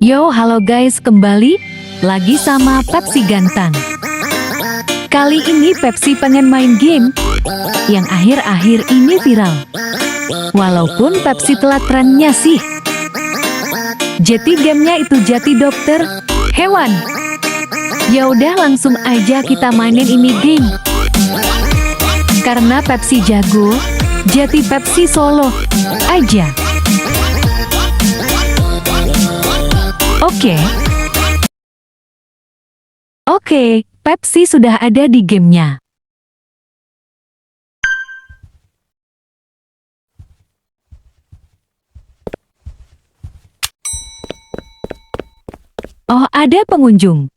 Yo, halo guys, kembali lagi sama Pepsi Gantang. Kali ini Pepsi pengen main game yang akhir-akhir ini viral. Walaupun Pepsi telat trennya sih. Jadi gamenya itu Jati Dokter Hewan. Ya udah langsung aja kita mainin ini game. Karena Pepsi jago, jadi Pepsi solo aja. Oke, Pepsi sudah ada di gamenya. Oh, ada pengunjung.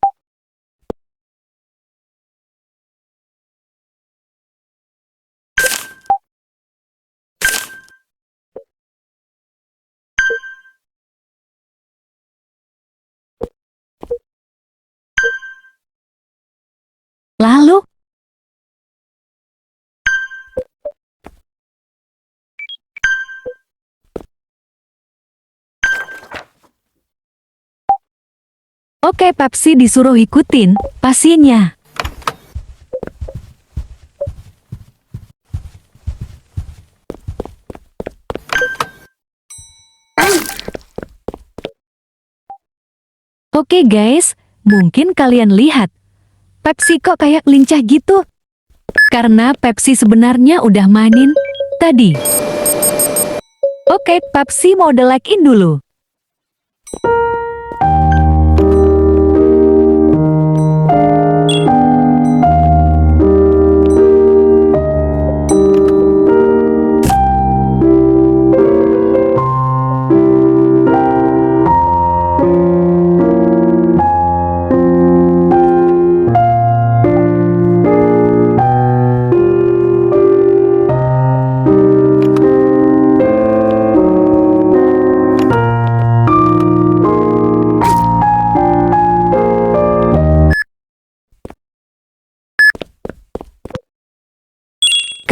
Lalu, oke, Pepsi disuruh ikutin pasiennya. Oke guys, mungkin kalian lihat, Pepsi kok kayak lincah gitu? Karena Pepsi sebenarnya udah mainin tadi. Oke, Pepsi mau like-in dulu.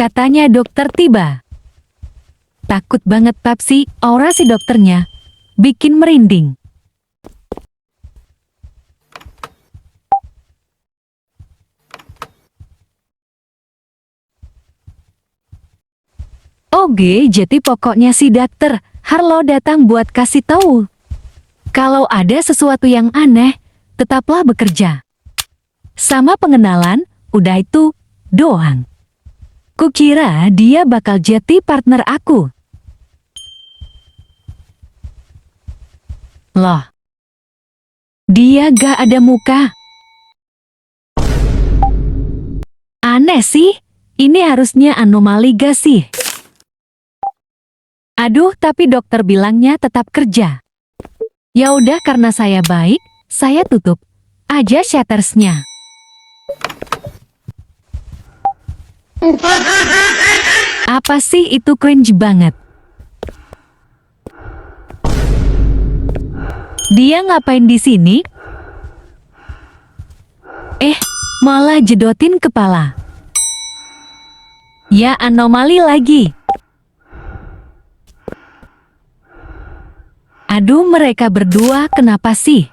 Katanya dokter tiba. Takut banget Pepsi, aura si dokternya bikin merinding. Oke, jadi pokoknya si dokter Harlow datang buat kasih tahu. Kalau ada sesuatu yang aneh, tetaplah bekerja. Sama pengenalan, udah itu doang. Kukira dia bakal jadi partner aku. Loh, dia gak ada muka. Aneh sih, ini harusnya anomali gak sih? Aduh, tapi dokter bilangnya tetap kerja. Ya udah, karena saya baik, saya tutup aja shuttersnya. Apa sih itu, cringe banget. Dia ngapain di sini? Malah jedotin kepala. Ya, anomali lagi. Aduh, mereka berdua kenapa sih?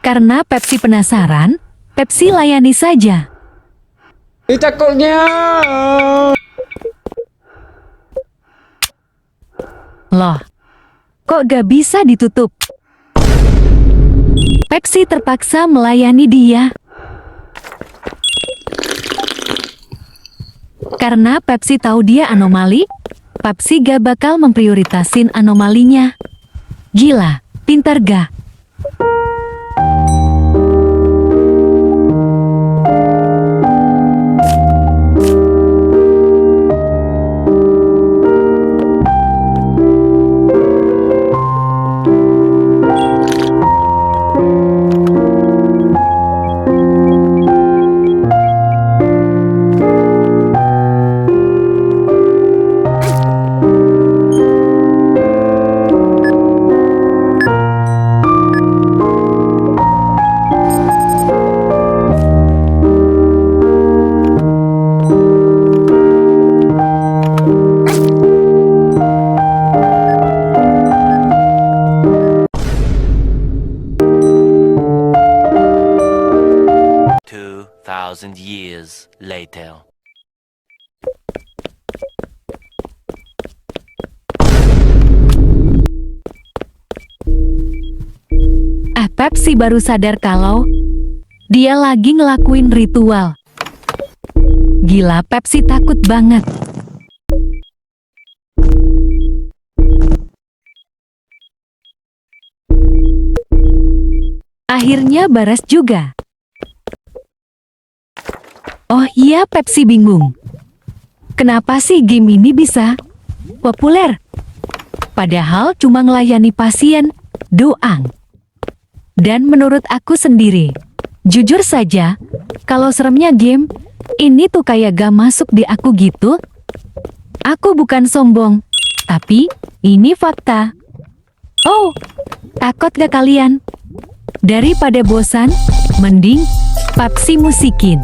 Karena Pepsi penasaran, Pepsi layani saja. Cakulnya. Loh, kok gak bisa ditutup? Pepsi terpaksa melayani dia. Karena Pepsi tahu dia anomali, Pepsi gak bakal memprioritasin anomalinya. Gila, pintar gak? 2,000 years later. Pepsi baru sadar kalau dia lagi ngelakuin ritual. Gila, Pepsi takut banget. Akhirnya beres juga. Oh iya, Pepsi bingung. Kenapa sih game ini bisa populer? Padahal cuma ngelayani pasien doang. Dan menurut aku sendiri, jujur saja, kalau seremnya game, ini tuh kayak gak masuk di aku gitu. Aku bukan sombong, tapi ini fakta. Oh, takut gak kalian? Daripada bosan, mending Pepsi musikin.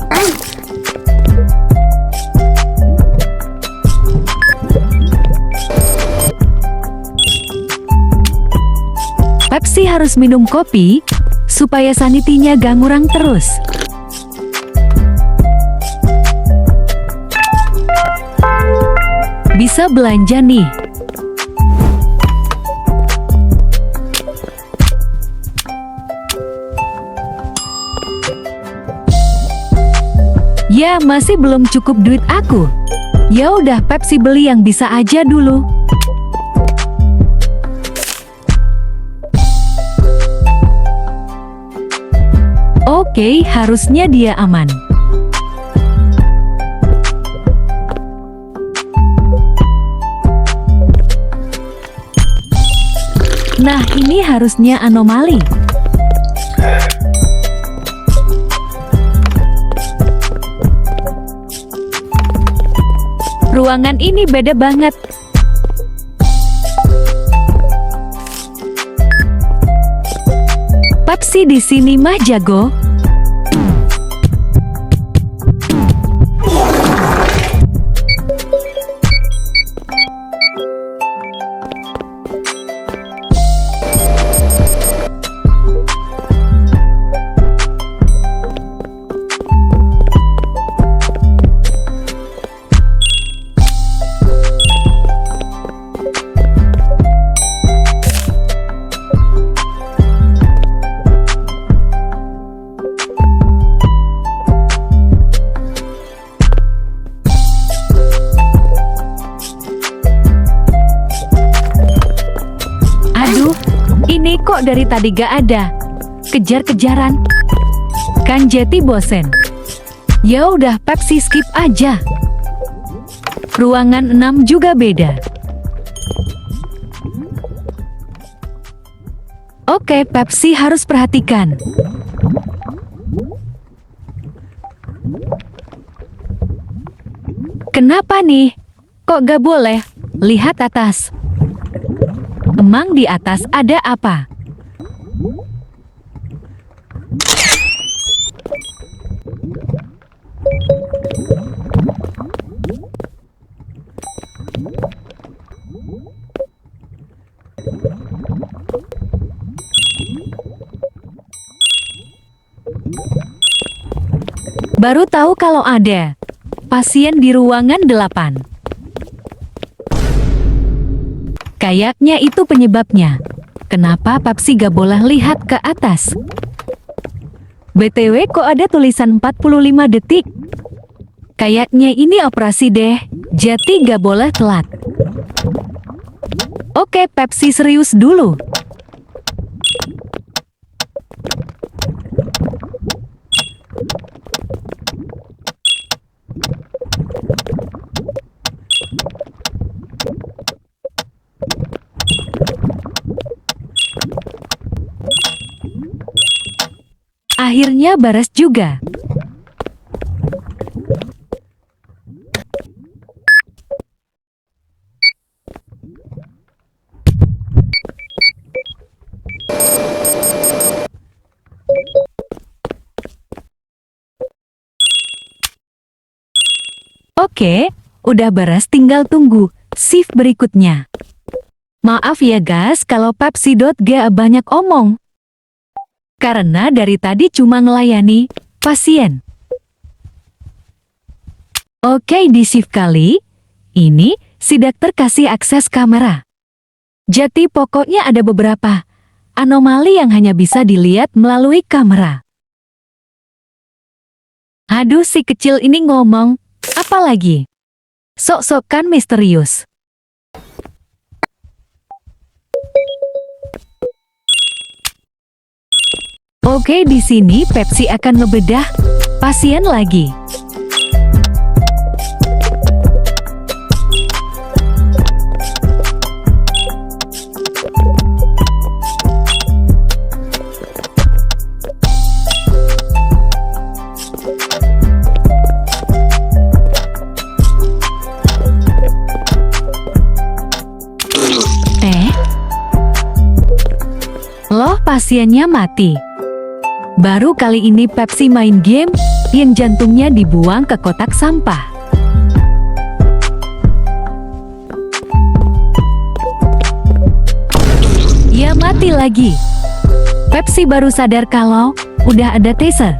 Pepsi harus minum kopi, supaya sanitinya gak ngurang terus. Bisa belanja nih. Ya, masih belum cukup duit aku. Ya udah, Pepsi beli yang bisa aja dulu. Oke, harusnya dia aman. Nah, ini harusnya anomali. Ruangan ini beda banget. Pepsi di sini mah jago. Ini kok dari tadi gak ada. Kejar-kejaran. Kan jadi bosen. Ya udah, Pepsi skip aja. Ruangan 6 juga beda. Oke, Pepsi harus perhatikan. Kenapa nih? Kok gak boleh? Lihat atas. Emang di atas ada apa? Baru tahu kalau ada pasien di ruangan 8. Kayaknya itu penyebabnya. Kenapa Pepsi gak boleh lihat ke atas? BTW kok ada tulisan 45 detik? Kayaknya ini operasi deh, jadi gak boleh telat. Oke, Pepsi serius dulu. Akhirnya beres juga. Oke, udah beres, tinggal tunggu shift berikutnya. Maaf ya guys kalau Pepsi.ga banyak omong. Karena dari tadi cuma ngelayani pasien. Oke, di shift kali ini si dokter kasih akses kamera. Jadi pokoknya ada beberapa anomali yang hanya bisa dilihat melalui kamera. Aduh, si kecil ini ngomong apa lagi? Sok-sokan misterius. Oke, di sini Pepsi akan ngebedah pasien lagi. Loh, pasiennya mati. Baru kali ini Pepsi main game yang jantungnya dibuang ke kotak sampah. Ya, mati lagi. Pepsi baru sadar kalau udah ada taser.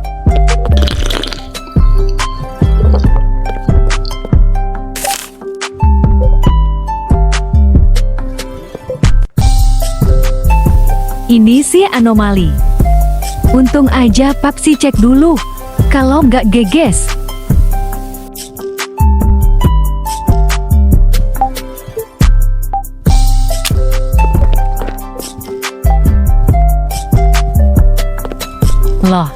Ini sih anomali. Untung aja Pepsi cek dulu, kalau nggak geges. Loh,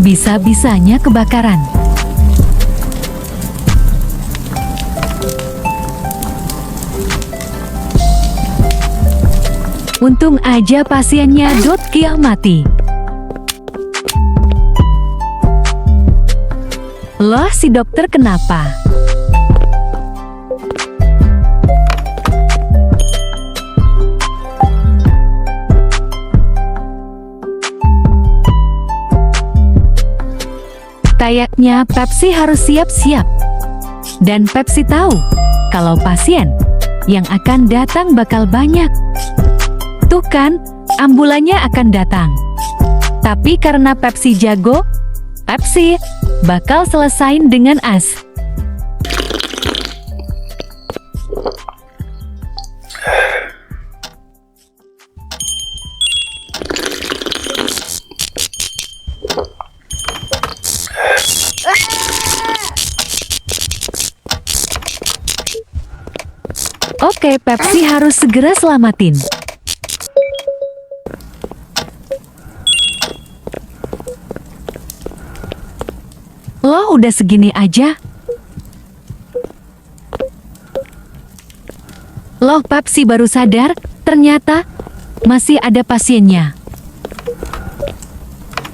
bisa-bisanya kebakaran. Untung aja pasiennya Kia mati. Loh, si dokter kenapa? Kayaknya Pepsi harus siap-siap. Dan Pepsi tahu kalau pasien yang akan datang bakal banyak. Tuh kan, ambulannya akan datang. Tapi karena Pepsi jago, Pepsi bakal selesain dengan as. Oke, Pepsi harus segera selamatin. Loh, udah segini aja. Loh, Pepsi baru sadar, ternyata masih ada pasiennya.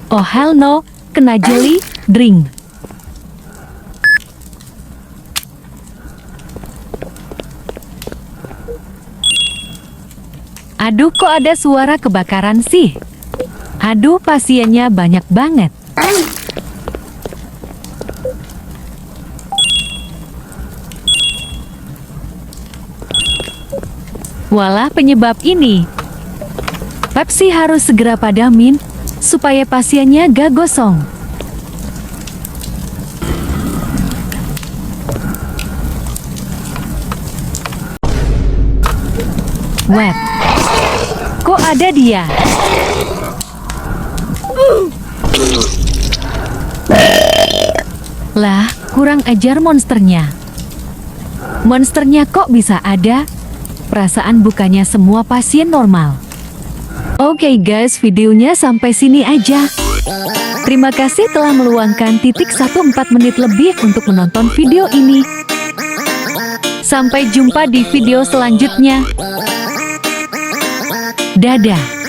Oh hell no, kena jelly drink. Aduh, kok ada suara kebakaran sih? Aduh, pasiennya banyak banget. Walah, penyebab ini. Pepsi harus segera padamin supaya pasiennya gak gosong. Web, kok ada dia? Lah, kurang ajar monsternya. Monsternya kok bisa ada? Perasaan bukannya semua pasien normal. Oke guys, videonya sampai sini aja. Terima kasih telah meluangkan 14 menit lebih untuk menonton video ini. Sampai jumpa di video selanjutnya. Dadah.